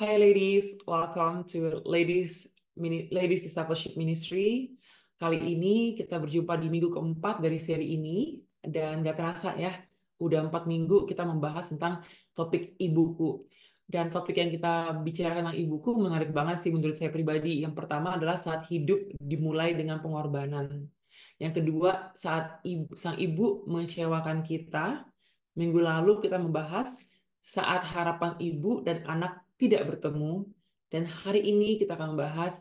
Hi ladies, welcome to Ladies Discipleship Ministry. Kali ini kita berjumpa di minggu keempat dari seri ini dan gak terasa ya, udah 4 minggu kita membahas tentang topik ibuku. Dan topik yang kita bicarakan tentang ibuku menarik banget sih menurut saya pribadi. Yang pertama adalah saat hidup dimulai dengan pengorbanan. Yang kedua, saat sang ibu mengecewakan kita. Minggu lalu kita membahas saat harapan ibu dan anak tidak bertemu. Dan hari ini kita akan membahas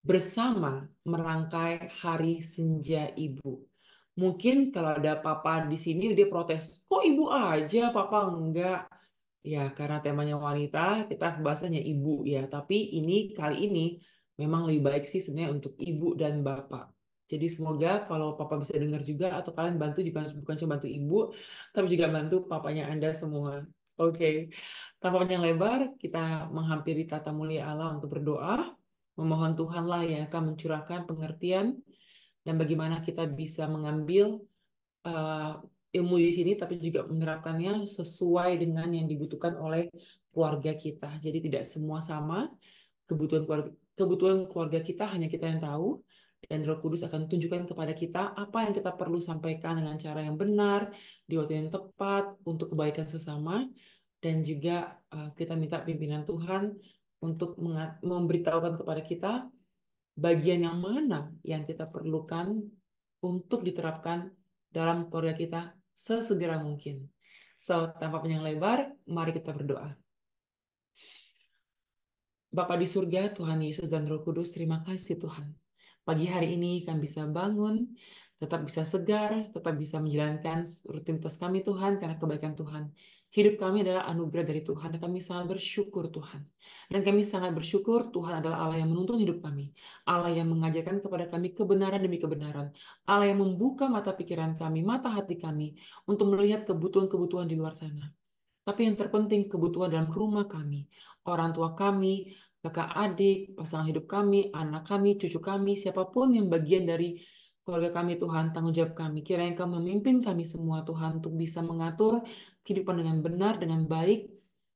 bersama merangkai Hari Senja Ibu. Mungkin kalau ada papa di sini dia protes, kok ibu aja, papa enggak? Ya, karena temanya wanita, kita bahasanya ibu ya. Tapi kali ini memang lebih baik sih sebenarnya untuk ibu dan bapak. Jadi semoga kalau papa bisa dengar juga atau kalian bantu juga bukan cuma bantu ibu, tapi juga bantu papanya Anda semua. Oke, tanpa panjang lebar, kita menghampiri tata mulia Allah untuk berdoa, memohon Tuhanlah yang akan mencurahkan pengertian dan bagaimana kita bisa mengambil uh, ilmu di sini, tapi juga menerapkannya sesuai dengan yang dibutuhkan oleh keluarga kita. Jadi tidak semua sama, kebutuhan keluarga kita hanya kita yang tahu, dan Roh Kudus akan tunjukkan kepada kita apa yang kita perlu sampaikan dengan cara yang benar, di waktu yang tepat, untuk kebaikan sesama, dan juga kita minta pimpinan Tuhan untuk memberitahukan kepada kita bagian yang mana yang kita perlukan untuk diterapkan dalam keluarga kita sesegera mungkin. So, tanpa panjang lebar, mari kita berdoa. Bapa di surga, Tuhan Yesus dan Roh Kudus, terima kasih Tuhan. Pagi hari ini kami bisa bangun, tetap bisa segar, tetap bisa menjalankan rutinitas kami Tuhan karena kebaikan Tuhan. Hidup kami adalah anugerah dari Tuhan dan kami sangat bersyukur Tuhan. Dan kami sangat bersyukur Tuhan adalah Allah yang menuntun hidup kami. Allah yang mengajarkan kepada kami kebenaran demi kebenaran. Allah yang membuka mata pikiran kami, mata hati kami untuk melihat kebutuhan-kebutuhan di luar sana. Tapi yang terpenting kebutuhan dalam rumah kami, orang tua kami, kakak adik, pasangan hidup kami, anak kami, cucu kami, siapapun yang bagian dari keluarga kami Tuhan, tanggung jawab kami. Kiranya Engkau memimpin kami semua Tuhan untuk bisa mengatur kehidupan dengan benar, dengan baik,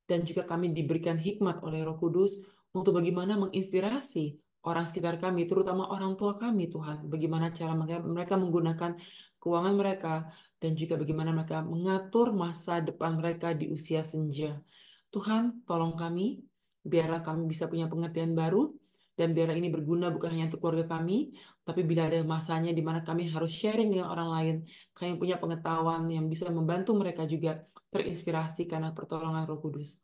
dan juga kami diberikan hikmat oleh Roh Kudus untuk bagaimana menginspirasi orang sekitar kami, terutama orang tua kami Tuhan, bagaimana cara mereka menggunakan keuangan mereka, dan juga bagaimana mereka mengatur masa depan mereka di usia senja. Tuhan, tolong kami, biarlah kami bisa punya pengertian baru, dan biarlah ini berguna bukan hanya untuk keluarga kami, tapi bila ada masanya di mana kami harus sharing dengan orang lain, kami punya pengetahuan yang bisa membantu mereka juga terinspirasi karena pertolongan Roh Kudus.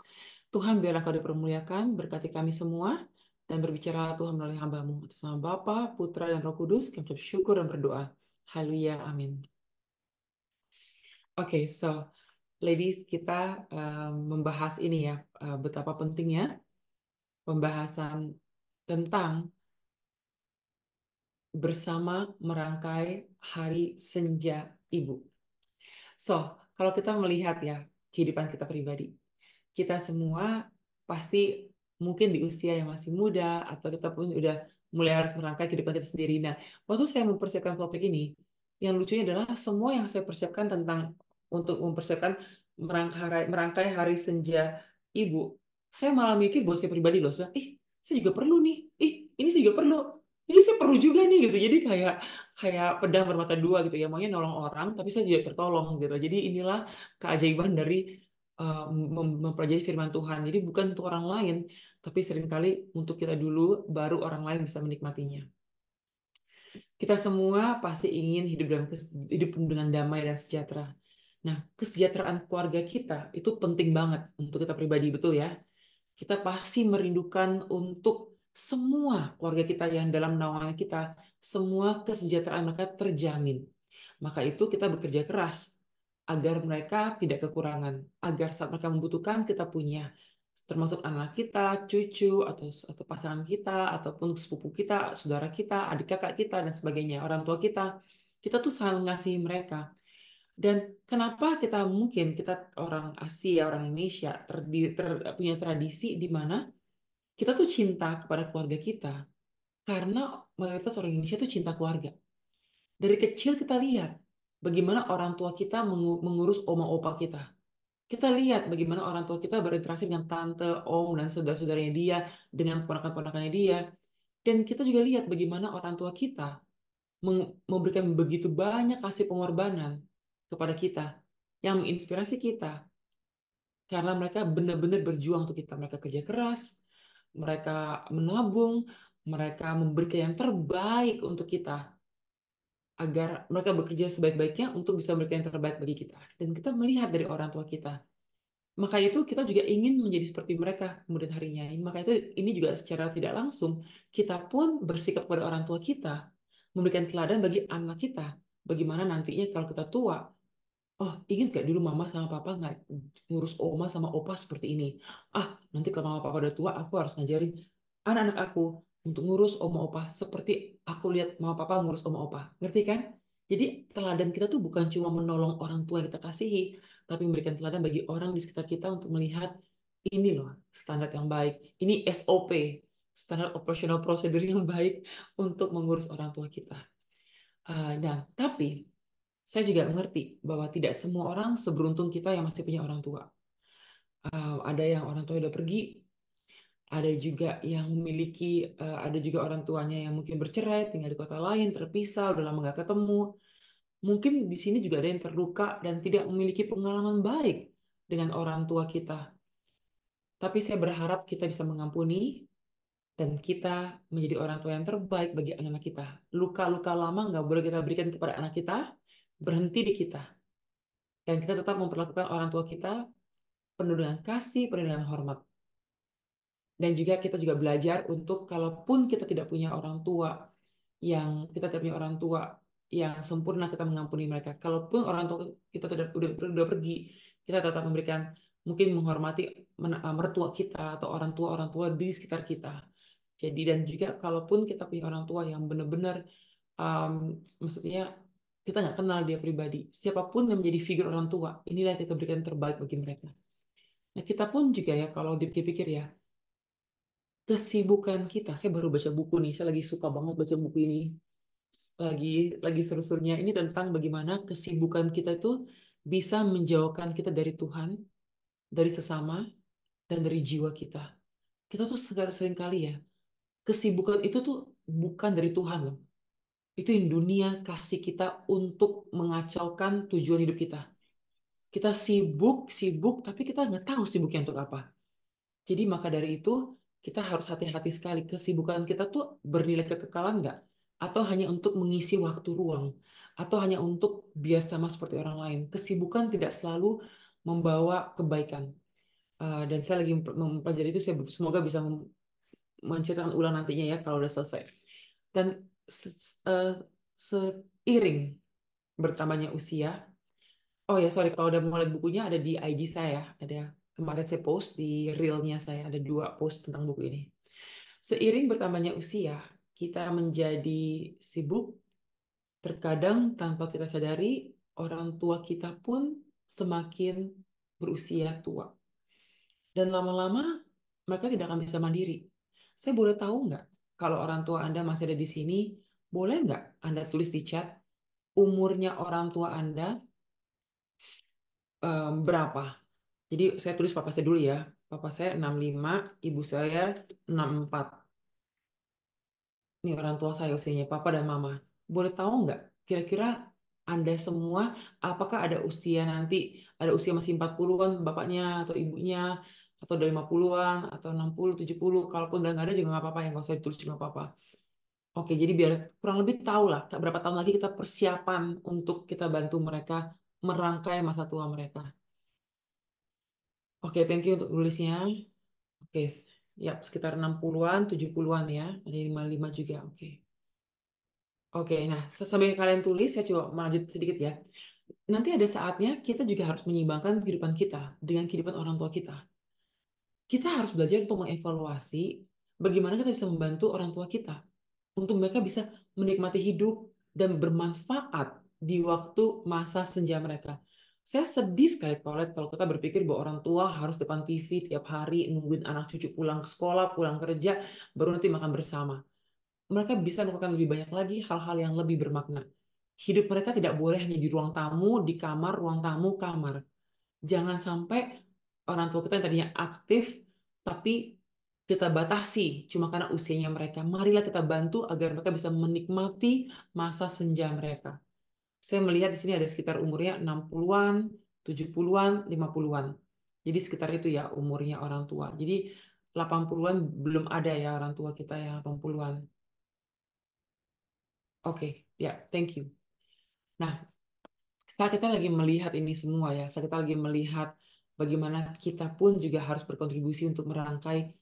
Tuhan, biarlah Kau dipermuliakan, berkati kami semua, dan berbicara Tuhan melalui hamba-Mu. Atas nama Bapa, Putra, dan Roh Kudus, kami ucap syukur dan berdoa. Haleluya, amin. Oke, so ladies, kita membahas ini ya, betapa pentingnya pembahasan tentang bersama merangkai Hari Senja Ibu. So, kalau kita melihat ya kehidupan kita pribadi, kita semua pasti mungkin di usia yang masih muda atau kita pun udah mulai harus merangkai kehidupan kita sendiri. Nah, waktu saya mempersiapkan topik ini, yang lucunya adalah semua yang saya persiapkan tentang untuk mempersiapkan merangkai hari senja ibu, saya malah mikir buat saya pribadi loh, saya juga perlu nih, ini saya juga perlu, ini saya perlu juga nih gitu. Jadi kayak kayak pedang bermata dua gitu ya, maunya nolong orang, tapi saya juga tertolong gitu. Jadi inilah keajaiban dari mempelajari firman Tuhan. Jadi bukan untuk orang lain, tapi seringkali untuk kita dulu, baru orang lain bisa menikmatinya. Kita semua pasti ingin hidup dengan damai dan sejahtera. Nah, kesejahteraan keluarga kita itu penting banget untuk kita pribadi, betul ya? Kita pasti merindukan untuk semua keluarga kita yang dalam naungan kita, semua kesejahteraan mereka terjamin. Maka itu kita bekerja keras agar mereka tidak kekurangan, agar saat mereka membutuhkan kita punya, termasuk anak kita, cucu, atau pasangan kita, ataupun sepupu kita, saudara kita, adik kakak kita, dan sebagainya, orang tua kita. Kita tuh selalu mengasihi mereka. Dan kenapa kita orang Asia, orang Indonesia, punya tradisi di mana kita tuh cinta kepada keluarga kita, karena mayoritas orang Indonesia tuh cinta keluarga. Dari kecil kita lihat bagaimana orang tua kita mengurus oma opa kita. Kita lihat bagaimana orang tua kita berinteraksi dengan tante, om, dan saudara-saudaranya dia, dengan ponakan-ponakannya dia. Dan kita juga lihat bagaimana orang tua kita memberikan begitu banyak kasih pengorbanan kepada kita, yang menginspirasi kita. Karena mereka benar-benar berjuang untuk kita. Mereka kerja keras, mereka menabung, mereka memberikan yang terbaik untuk kita. Agar mereka bekerja sebaik-baiknya untuk bisa memberikan yang terbaik bagi kita. Dan kita melihat dari orang tua kita. Maka itu kita juga ingin menjadi seperti mereka kemudian harinya. Maka itu ini juga secara tidak langsung kita pun bersikap kepada orang tua kita, memberikan teladan bagi anak kita. Bagaimana nantinya kalau kita tua, oh, ingat gak dulu mama sama papa nggak ngurus oma sama opa seperti ini. Ah, nanti kalau mama papa udah tua, aku harus ngajarin anak-anak aku untuk ngurus oma opa seperti aku lihat mama papa ngurus oma opa. Ngerti kan? Jadi teladan kita tuh bukan cuma menolong orang tua yang kita kasihi, tapi memberikan teladan bagi orang di sekitar kita untuk melihat ini loh standar yang baik. Ini SOP, standar operational procedure yang baik untuk mengurus orang tua kita. Nah, tapi saya juga mengerti bahwa tidak semua orang seberuntung kita yang masih punya orang tua. Ada yang orang tua udah pergi, ada juga yang memiliki, ada juga orang tuanya yang mungkin bercerai, tinggal di kota lain, terpisah, udah lama nggak ketemu. Mungkin di sini juga ada yang terluka dan tidak memiliki pengalaman baik dengan orang tua kita. Tapi saya berharap kita bisa mengampuni dan kita menjadi orang tua yang terbaik bagi anak-anak kita. Luka-luka lama nggak boleh kita berikan kepada anak kita, berhenti di kita. Dan kita tetap memperlakukan orang tua kita penuh dengan kasih, penuh dengan hormat. Dan juga kita juga belajar untuk kalaupun kita tidak punya orang tua kita tidak punya orang tua yang sempurna, kita mengampuni mereka. Kalaupun orang tua kita udah pergi, kita tetap memberikan mungkin menghormati mertua kita atau orang tua di sekitar kita. Jadi dan juga kalaupun kita punya orang tua yang benar-benar um, maksudnya kita nggak kenal dia pribadi, siapapun yang menjadi figur orang tua, inilah yang kita berikan yang terbaik bagi mereka. Nah, kita pun juga ya, kalau dipikir-pikir ya, kesibukan kita, saya baru baca buku nih, saya lagi suka banget baca buku ini, lagi lagi seru-serunya ini tentang bagaimana kesibukan kita itu bisa menjauhkan kita dari Tuhan, dari sesama, dan dari jiwa kita. Kita tuh sering kali ya, kesibukan itu tuh bukan dari Tuhan loh. Itu yang dunia kasih kita untuk mengacaukan tujuan hidup kita. Kita sibuk, sibuk, tapi kita nggak tahu sibuknya untuk apa. Jadi maka dari itu kita harus hati-hati sekali. Kesibukan kita tuh bernilai kekekalan nggak? Atau hanya untuk mengisi waktu ruang? Atau hanya untuk biasa sama seperti orang lain? Kesibukan tidak selalu membawa kebaikan. Dan saya lagi mempelajari itu, saya semoga bisa menceritakan ulang nantinya ya kalau udah selesai. Dan eh, seiring bertambahnya usia, oh ya, sorry, kalau udah mau lihat bukunya ada di IG saya. Ada kemarin saya post di reelnya saya. Ada 2 post tentang buku ini. Seiring bertambahnya usia, kita menjadi sibuk. Terkadang tanpa kita sadari, orang tua kita pun semakin berusia tua. Dan lama-lama mereka tidak akan bisa mandiri. Saya boleh tahu nggak, kalau orang tua Anda masih ada di sini, boleh nggak Anda tulis di chat umurnya orang tua Anda berapa? Jadi saya tulis papa saya dulu ya. Papa saya 65, ibu saya 64. Ini orang tua saya usianya, papa dan mama. Boleh tahu nggak, kira-kira Anda semua, apakah ada usia nanti, ada usia masih 40-an bapaknya atau ibunya, atau dari 50-an, atau 60, 70, kalaupun udah nggak ada juga nggak apa-apa, yang nggak usah ditulis juga nggak apa-apa. Oke, jadi biar kurang lebih tahu lah, berapa tahun lagi kita persiapan untuk kita bantu mereka merangkai masa tua mereka. Oke, thank you untuk tulisnya. Oke, ya sekitar 60-an, 70-an ya. Ada 55 juga, oke. Oke, nah sambil kalian tulis, saya coba lanjut sedikit ya. Nanti ada saatnya kita juga harus menyeimbangkan kehidupan kita dengan kehidupan orang tua kita. Kita harus belajar untuk mengevaluasi bagaimana kita bisa membantu orang tua kita untuk mereka bisa menikmati hidup dan bermanfaat di waktu masa senja mereka. Saya sedih sekali kalau kita berpikir bahwa orang tua harus depan TV tiap hari nungguin anak cucu pulang ke sekolah, pulang kerja, baru nanti makan bersama. Mereka bisa melakukan lebih banyak lagi hal-hal yang lebih bermakna. Hidup mereka tidak boleh hanya di ruang tamu, di kamar, ruang tamu, kamar. Jangan sampai orang tua kita yang tadinya aktif, tapi kita batasi cuma karena usianya mereka. Marilah kita bantu agar mereka bisa menikmati masa senja mereka. Saya melihat di sini ada sekitar umurnya 60-an, 70-an, 50-an. Jadi sekitar itu ya umurnya orang tua. Jadi 80-an belum ada ya orang tua kita yang 80-an. Oke, ya, thank you. Nah, saat kita lagi melihat ini semua ya, saat kita lagi melihat bagaimana kita pun juga harus berkontribusi untuk merangkai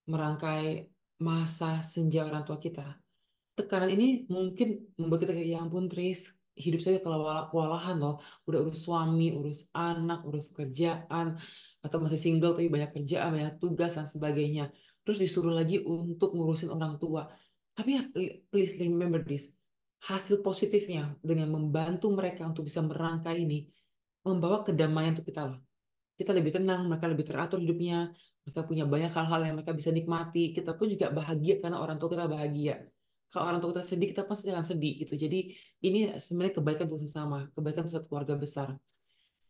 merangkai masa senja orang tua kita. Tekanan ini mungkin membuat kita kayak, ya ampun Tris, hidup saya kewalahan loh. Udah urus suami, urus anak, urus kerjaan, atau masih single tapi banyak kerjaan, banyak tugas dan sebagainya. Terus disuruh lagi untuk ngurusin orang tua. Tapi ya, please remember this. Hasil positifnya dengan membantu mereka untuk bisa merangkai ini, membawa kedamaian untuk kita loh. Kita lebih tenang, mereka lebih teratur hidupnya, mereka punya banyak hal-hal yang mereka bisa nikmati. Kita pun juga bahagia karena orang tua kita bahagia. Kalau orang tua kita sedih, kita pasti akan sedih gitu. Jadi ini sebenarnya kebaikan untuk sesama, kebaikan untuk satu keluarga besar.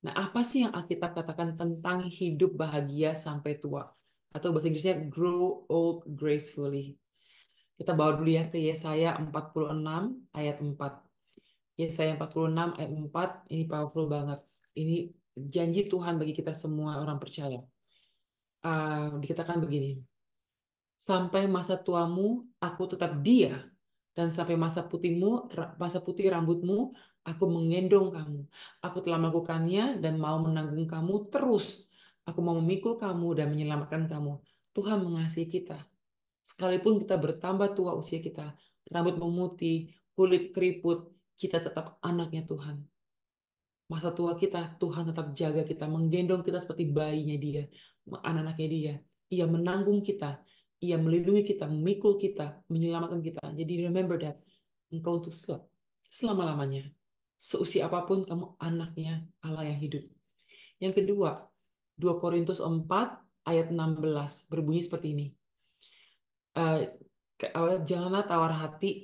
Nah, apa sih yang Alkitab katakan tentang hidup bahagia sampai tua? Atau bahasa Inggrisnya grow old gracefully. Kita bawa dulu ya ke Yesaya 46 ayat 4. Yesaya 46 ayat 4 ini powerful banget. Ini janji Tuhan bagi kita semua orang percaya. Dikatakan begini, sampai masa tuamu aku tetap dia, dan sampai masa putih rambutmu, aku menggendong kamu. Aku telah melakukannya dan mau menanggung kamu terus. Aku mau memikul kamu dan menyelamatkan kamu. Tuhan mengasihi kita. Sekalipun kita bertambah tua usia kita, rambut memutih, kulit keriput, kita tetap anaknya Tuhan. Masa tua kita, Tuhan tetap jaga kita, menggendong kita seperti bayinya dia, anak-anaknya dia. Ia menanggung kita, ia melindungi kita, memikul kita, menyelamatkan kita. Jadi remember that, engkau untuk selama-lamanya. Seusia apapun kamu anaknya Allah yang hidup. Yang kedua, 2 Korintus 4 ayat 16 berbunyi seperti ini. Eh, Janganlah tawar hati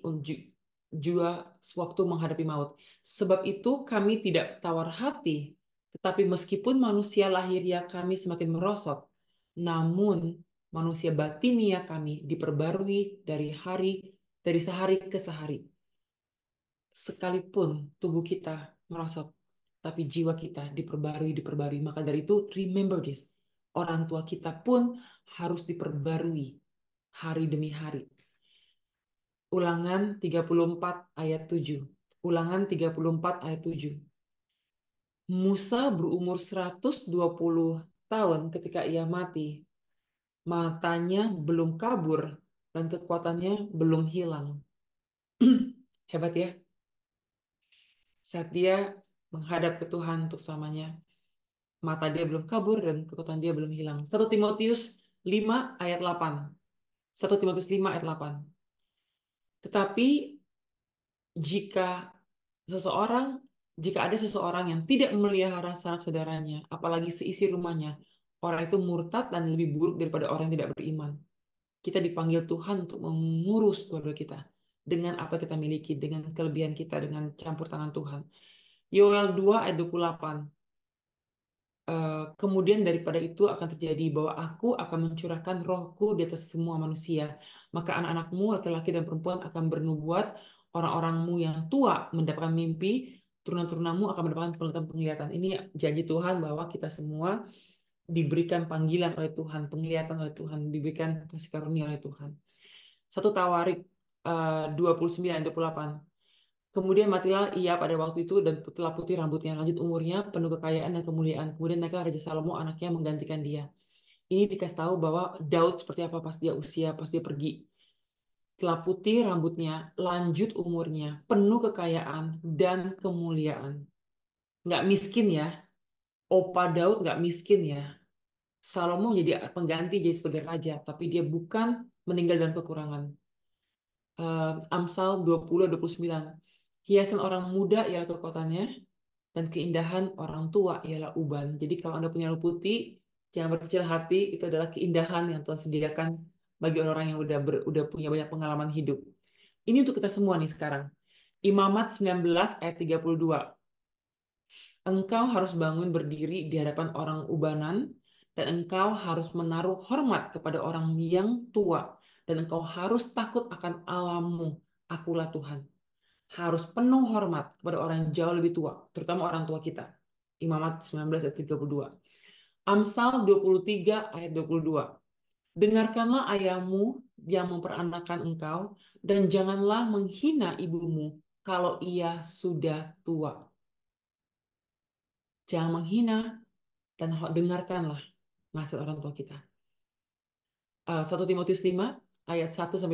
juga sewaktu menghadapi maut. Sebab itu kami tidak tawar hati, tetapi meskipun manusia lahiriah kami semakin merosot, namun manusia batinia kami diperbarui dari sehari ke sehari. Sekalipun tubuh kita merosot, tapi jiwa kita diperbarui. Maka dari itu, remember this. Orang tua kita pun harus diperbarui hari demi hari. Ulangan 34 ayat 7. Ulangan 34 ayat 7. Musa berumur 120 tahun ketika ia mati. Matanya belum kabur dan kekuatannya belum hilang. Hebat ya. Saat dia menghadap ke Tuhan untuk selamanya, mata dia belum kabur dan kekuatan dia belum hilang. 1 Timotius 5 ayat 8. 1 Timotius 5 ayat 8. Tetapi jika seseorang jika ada seseorang yang tidak memelihara sanak saudaranya, apalagi seisi rumahnya, orang itu murtad dan lebih buruk daripada orang yang tidak beriman. Kita dipanggil Tuhan untuk mengurus keluarga kita dengan apa kita miliki, dengan kelebihan kita, dengan campur tangan Tuhan. Yoel 2 ayat 28. Kemudian daripada itu akan terjadi bahwa aku akan mencurahkan rohku di atas semua manusia. Maka anak-anakmu, laki-laki dan perempuan akan bernubuat, orang-orangmu yang tua mendapatkan mimpi, turunan-turunanmu akan mendapatkan penglihatan-penglihatan. Ini janji Tuhan bahwa kita semua diberikan panggilan oleh Tuhan, penglihatan oleh Tuhan, diberikan kasih karunia oleh Tuhan. 1 Tawarik 29-28. Kemudian matilah ia pada waktu itu dan telah putih rambutnya. Lanjut umurnya, penuh kekayaan dan kemuliaan. Kemudian naiklah Raja Salomo, anaknya menggantikan dia. Ini dikasih tahu bahwa Daud seperti apa pas dia pergi. Telah putih rambutnya, lanjut umurnya, penuh kekayaan dan kemuliaan. Nggak miskin ya. Opa Daud nggak miskin ya. Salomo menjadi pengganti jadi sebagai raja, tapi dia bukan meninggal dalam kekurangan. Amsal 20-29. Hiasan orang muda ialah kekuatannya, dan keindahan orang tua ialah uban. Jadi kalau Anda punya rambut putih, jangan berkecil hati, itu adalah keindahan yang Tuhan sediakan bagi orang-orang yang udah punya banyak pengalaman hidup. Ini untuk kita semua nih sekarang. Imamat 19 ayat 32. Engkau harus bangun berdiri di hadapan orang ubanan, dan engkau harus menaruh hormat kepada orang yang tua, dan engkau harus takut akan Allahmu. Akulah Tuhan. Harus penuh hormat kepada orang yang jauh lebih tua, terutama orang tua kita. Imamat 19 ayat 32. Amsal 23 ayat 22. Dengarkanlah ayahmu yang memperanakan engkau, dan janganlah menghina ibumu kalau ia sudah tua. Jangan menghina dan dengarkanlah nasihat orang tua kita. 1 Timotius 5 ayat 1-2.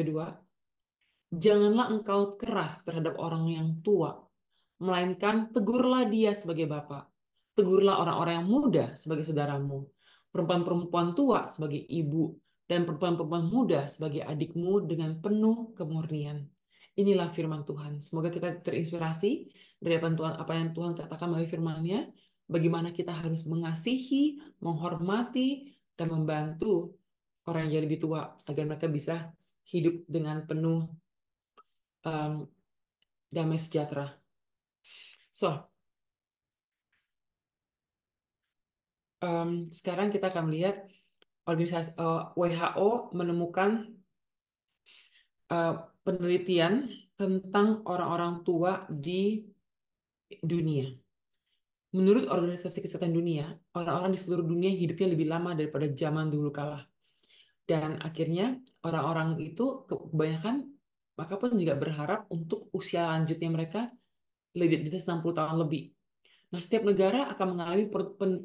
Janganlah engkau keras terhadap orang yang tua, melainkan tegurlah dia sebagai bapa. Tegurlah orang-orang yang muda sebagai saudaramu, perempuan-perempuan tua sebagai ibu, dan perempuan-perempuan muda sebagai adikmu dengan penuh kemurnian. Inilah firman Tuhan. Semoga kita terinspirasi dari apa yang Tuhan katakan melalui firman-Nya, bagaimana kita harus mengasihi, menghormati, dan membantu orang yang lebih tua agar mereka bisa hidup dengan penuh um, damai sejahtera. So, sekarang kita akan melihat organisasi WHO menemukan uh, penelitian tentang orang-orang tua di dunia. Menurut Organisasi Kesehatan Dunia, orang-orang di seluruh dunia hidupnya lebih lama daripada zaman dulu kala. Dan akhirnya orang-orang itu kebanyakan maka pun juga berharap untuk usia lanjutnya mereka lebih di atas 60 tahun lebih. Nah, setiap negara akan mengalami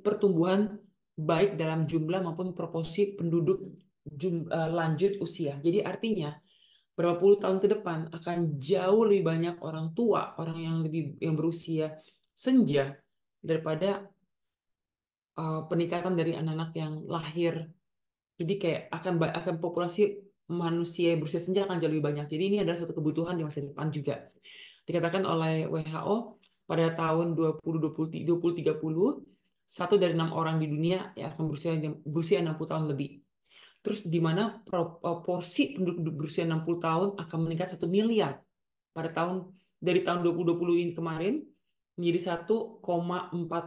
pertumbuhan baik dalam jumlah maupun proporsi penduduk lanjut usia. Jadi artinya berapa puluh tahun ke depan akan jauh lebih banyak orang tua, orang yang berusia senja daripada peningkatan dari anak-anak yang lahir. Jadi kayak akan populasi manusia yang berusia senja akan jauh lebih banyak. Jadi ini adalah suatu kebutuhan di masa depan juga. Dikatakan oleh WHO pada tahun 2030, 1 dari 6 orang di dunia yang akan berusia 60 tahun lebih. Terus di mana porsi penduduk berusia 60 tahun akan meningkat 1 miliar pada dari tahun 2020 ini kemarin menjadi 1,4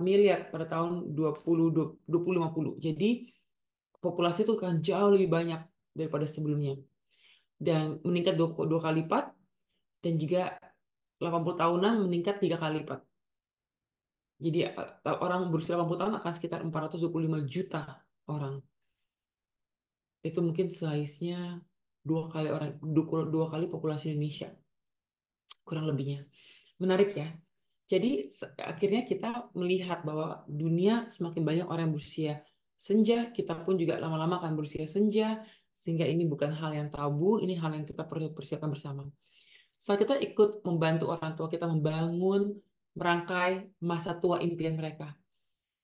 miliar pada tahun 2050. Jadi populasi itu akan jauh lebih banyak daripada sebelumnya dan meningkat dua kali lipat, dan juga 80 tahunan meningkat 3 kali lipat. Jadi orang berusia 80 tahun akan sekitar 425 juta orang. Itu mungkin size-nya 2 kali populasi Indonesia, kurang lebihnya. Menarik ya. Jadi akhirnya kita melihat bahwa dunia semakin banyak orang yang berusia senja, kita pun juga lama-lama akan berusia senja, sehingga ini bukan hal yang tabu, ini hal yang kita perlu persiapkan bersama. Saat kita ikut membantu orang tua kita membangun, merangkai masa tua impian mereka,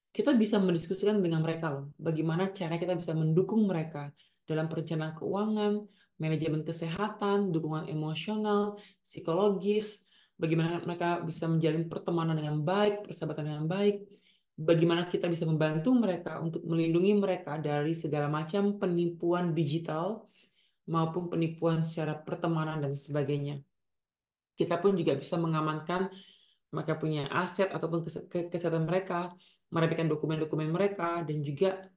kita bisa mendiskusikan dengan mereka loh, bagaimana cara kita bisa mendukung mereka dalam perencanaan keuangan, manajemen kesehatan, dukungan emosional, psikologis, bagaimana mereka bisa menjalin pertemanan dengan baik, persahabatan dengan baik, bagaimana kita bisa membantu mereka untuk melindungi mereka dari segala macam penipuan digital maupun penipuan secara pertemanan dan sebagainya. Kita pun juga bisa mengamankan mereka punya aset ataupun kesehatan mereka, merapikan dokumen-dokumen mereka, dan juga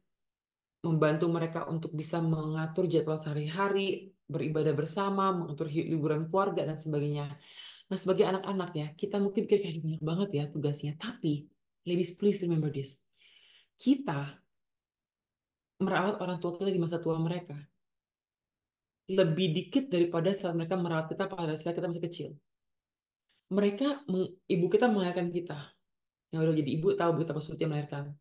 membantu mereka untuk bisa mengatur jadwal sehari-hari, beribadah bersama, mengatur liburan keluarga, dan sebagainya. Nah, sebagai anak-anak ya, kita mungkin pikir kayak banyak banget ya tugasnya. Tapi, ladies, please remember this. Kita merawat orang tua kita di masa tua mereka lebih dikit daripada saat mereka merawat kita pada saat kita masih kecil. Ibu kita melahirkan kita. Yang udah jadi ibu tahu betapa sulitnya melahirkan.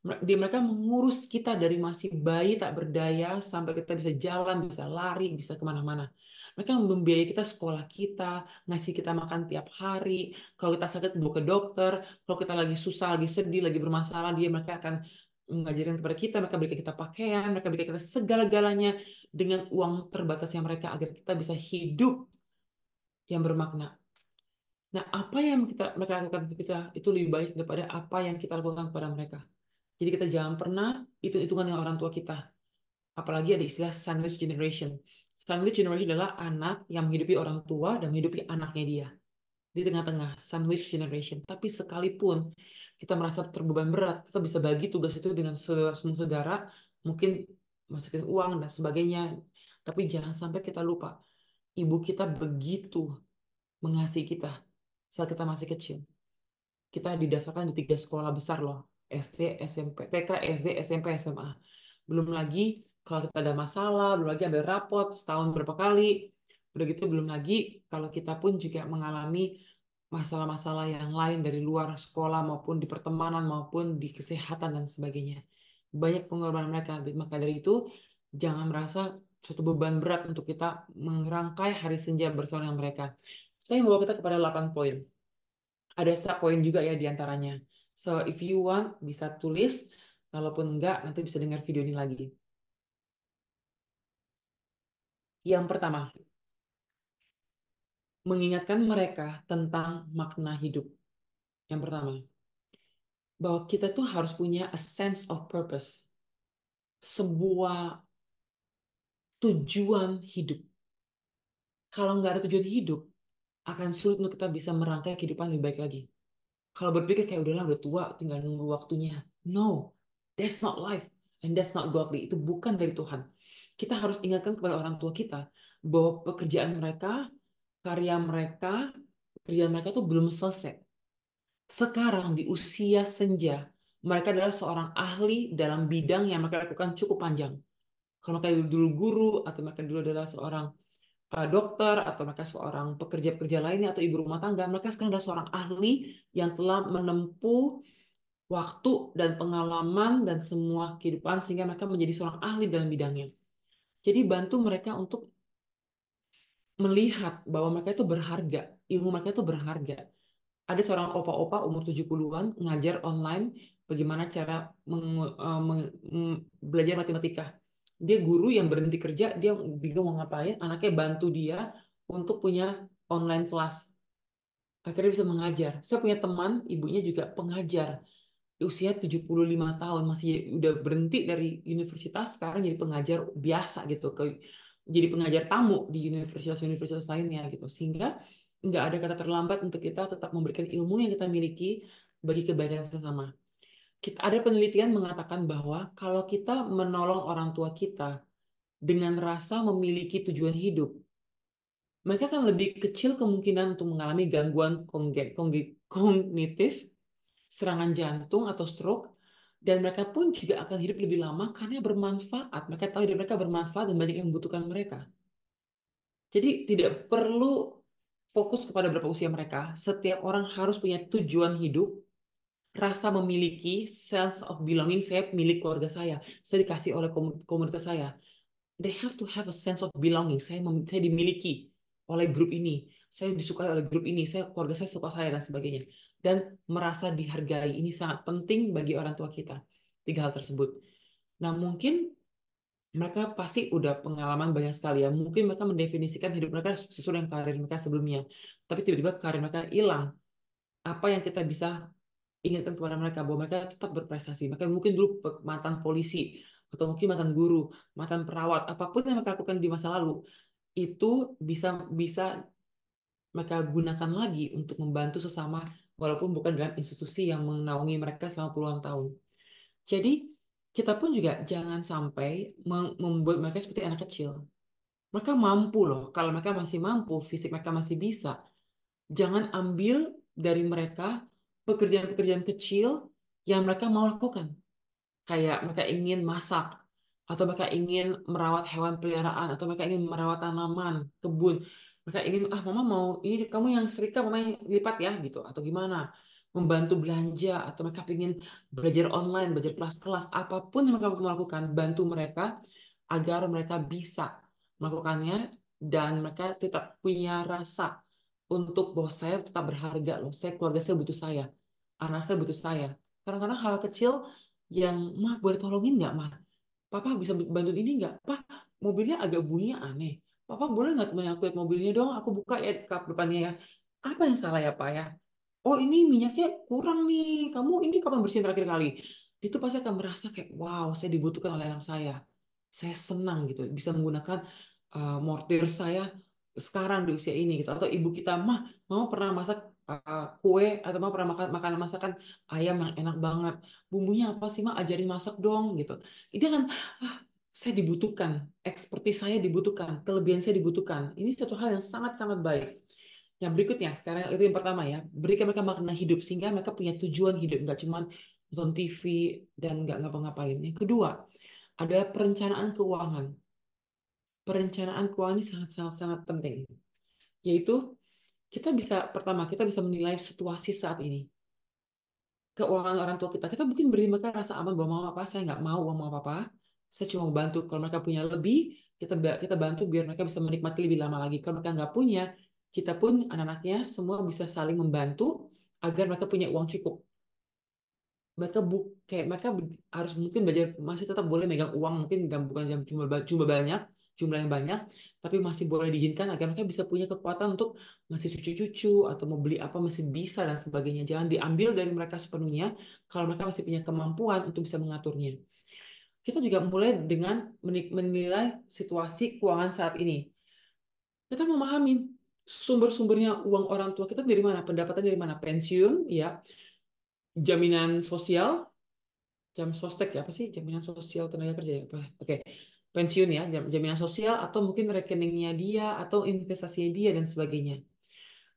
Mereka mengurus kita dari masih bayi tak berdaya sampai kita bisa jalan, bisa lari, bisa kemana-mana. Mereka membiayai kita sekolah kita, ngasih kita makan tiap hari. Kalau kita sakit, bawa ke dokter. Kalau kita lagi susah, lagi sedih, lagi bermasalah, mereka akan mengajarkan kepada kita, mereka berikan kita pakaian, mereka berikan kita segala-galanya dengan uang terbatasnya mereka agar kita bisa hidup yang bermakna. Nah, apa yang mereka lakukan untuk kita itu lebih baik daripada apa yang kita lakukan kepada mereka. Jadi kita jangan pernah hitung-hitungan dengan orang tua kita. Apalagi ada istilah sandwich generation. Sandwich generation adalah anak yang menghidupi orang tua dan menghidupi anaknya dia. di tengah-tengah sandwich generation. Tapi sekalipun kita merasa terbeban berat, kita bisa bagi tugas itu dengan semua saudara, mungkin masukin uang dan sebagainya. Tapi jangan sampai kita lupa, ibu kita begitu mengasihi kita saat kita masih kecil. Kita didaftarkan di 3 sekolah besar loh. SD, SMP, TK, SD, SMP, SMA. Belum lagi kalau kita ada masalah, belum lagi ambil rapot setahun berapa kali. Udah gitu belum lagi kalau kita pun juga mengalami masalah-masalah yang lain dari luar sekolah maupun di pertemanan maupun di kesehatan dan sebagainya. Banyak pengorbanan mereka. Maka dari itu jangan merasa suatu beban berat untuk kita merangkai hari senja bersama dengan mereka. Saya membawa kita kepada 8 poin. Ada sub poin juga ya di antaranya. So if you want bisa tulis, kalaupun enggak nanti bisa dengar video ini lagi. Yang pertama, mengingatkan mereka tentang makna hidup. Yang pertama, bahwa kita tuh harus punya a sense of purpose, sebuah tujuan hidup. Kalau nggak ada tujuan hidup, akan sulit untuk kita bisa merangkai kehidupan lebih baik lagi. Kalau berpikir kayak udahlah udah tua, tinggal nunggu waktunya. No, that's not life and that's not godly. Itu bukan dari Tuhan. Kita harus ingatkan kepada orang tua kita bahwa pekerjaan mereka, karya mereka, pekerjaan mereka itu belum selesai. Sekarang di usia senja, mereka adalah seorang ahli dalam bidang yang mereka lakukan cukup panjang. Kalau mereka dulu guru atau mereka dulu adalah seorang dokter atau mereka seorang pekerja-pekerja lainnya atau ibu rumah tangga, mereka sekarang adalah seorang ahli yang telah menempuh waktu dan pengalaman dan semua kehidupan sehingga mereka menjadi seorang ahli dalam bidangnya. Jadi bantu mereka untuk melihat bahwa mereka itu berharga, ilmu mereka itu berharga. Ada seorang opa-opa umur 70-an ngajar online bagaimana cara belajar matematika. Dia guru yang berhenti kerja, dia bingung mau ngapain, anaknya bantu dia untuk punya online kelas. Akhirnya bisa mengajar. Saya punya teman, ibunya juga pengajar. Di usia 75 tahun masih udah berhenti dari universitas, sekarang jadi pengajar biasa gitu, jadi pengajar tamu di universitas-universitas lainnya gitu. Sehingga nggak ada kata terlambat untuk kita tetap memberikan ilmu yang kita miliki bagi kebaikan sesama. Ada penelitian mengatakan bahwa kalau kita menolong orang tua kita dengan rasa memiliki tujuan hidup, mereka akan lebih kecil kemungkinan untuk mengalami gangguan kognitif, serangan jantung atau stroke, dan mereka pun juga akan hidup lebih lama karena bermanfaat. Mereka tahu hidup mereka bermanfaat dan banyak yang membutuhkan mereka. Jadi tidak perlu fokus kepada berapa usia mereka. Setiap orang harus punya tujuan hidup, rasa memiliki sense of belonging. Saya milik keluarga saya dikasih oleh komunitas saya. They have to have a sense of belonging. Saya dimiliki oleh grup ini. Saya disukai oleh grup ini. Keluarga saya suka saya dan sebagainya. Dan merasa dihargai. Ini sangat penting bagi orang tua kita. 3 hal tersebut. Nah, mungkin mereka pasti udah pengalaman banyak sekali ya. Mungkin mereka mendefinisikan hidup mereka sesuai dengan karir mereka sebelumnya. Tapi tiba-tiba karir mereka hilang. Apa yang kita bisa ingatkan kepada mereka bahwa mereka tetap berprestasi. Mereka mungkin dulu mantan polisi, atau mungkin mantan guru, mantan perawat, apapun yang mereka lakukan di masa lalu, itu bisa bisa mereka gunakan lagi untuk membantu sesama, walaupun bukan dalam institusi yang menaungi mereka selama puluhan tahun. Jadi, kita pun juga jangan sampai membuat mereka seperti anak kecil. Mereka mampu loh, kalau mereka masih mampu, fisik mereka masih bisa. Jangan ambil dari mereka pekerjaan-pekerjaan kecil yang mereka mau lakukan. Kayak mereka ingin masak, atau mereka ingin merawat hewan peliharaan, atau mereka ingin merawat tanaman, kebun. Mereka ingin, ah mama mau, ini kamu yang setrika, mama yang lipat ya, gitu. Atau gimana. Membantu belanja, atau mereka ingin belajar online, belajar kelas-kelas, apapun yang mereka mau lakukan, bantu mereka agar mereka bisa melakukannya dan mereka tetap punya rasa untuk bahwa saya tetap berharga loh. Keluarga saya butuh saya. Anak saya butuh saya. Kadang-kadang hal kecil yang, mah boleh tolongin nggak mah? Papa bisa bantuin ini nggak? Pak, mobilnya agak bunyinya aneh. Papa boleh nggak temenin aku lihat mobilnya dong? Aku buka ya kap depannya ya. Apa yang salah ya Pak ya? Oh ini minyaknya kurang nih. Kamu ini kapan bersihin terakhir kali? Itu pasti akan merasa kayak, wow, saya dibutuhkan oleh anak saya. Saya senang gitu bisa menggunakan mortir saya sekarang di usia ini gitu, atau ibu kita, mah mama pernah masak kue, atau mama pernah makan makanan masakan ayam yang enak banget, bumbunya apa sih mah, ajarin masak dong gitu. Ini kan, ah, saya dibutuhkan, ekspertis saya dibutuhkan, kelebihan saya dibutuhkan. Ini satu hal yang sangat-sangat baik. Yang berikutnya sekarang itu yang pertama ya, berikan mereka makna hidup sehingga mereka punya tujuan hidup, nggak cuma nonton TV dan nggak ngapa-ngapain. Yang kedua adalah perencanaan keuangan. Perencanaan keuangan ini sangat-sangat penting, yaitu kita bisa, pertama kita bisa menilai situasi saat ini, keuangan orang tua kita. Kita mungkin beri mereka rasa aman bahwa mama apa, saya nggak mau uang mama apa, saya cuma mau bantu. Kalau mereka punya lebih, kita bantu biar mereka bisa menikmati lebih lama lagi. Kalau mereka nggak punya, kita pun anak-anaknya semua bisa saling membantu agar mereka punya uang cukup. Mereka kayak mereka harus mungkin belajar, masih tetap boleh megang uang, mungkin bukan jumlah banyak, jumlah yang banyak, tapi masih boleh diizinkan agar mereka bisa punya kekuatan untuk masih cucu-cucu atau mau beli apa masih bisa dan sebagainya. Jangan diambil dari mereka sepenuhnya kalau mereka masih punya kemampuan untuk bisa mengaturnya. Kita juga mulai dengan menilai situasi keuangan saat ini. Kita memahami sumber-sumbernya uang orang tua kita dari mana, pendapatan dari mana, pensiun, ya, jaminan sosial, jam sostek ya, apa sih, jaminan sosial tenaga kerja ya, apa, oke, pensiun ya, jaminan sosial, atau mungkin rekeningnya dia atau investasinya dia dan sebagainya.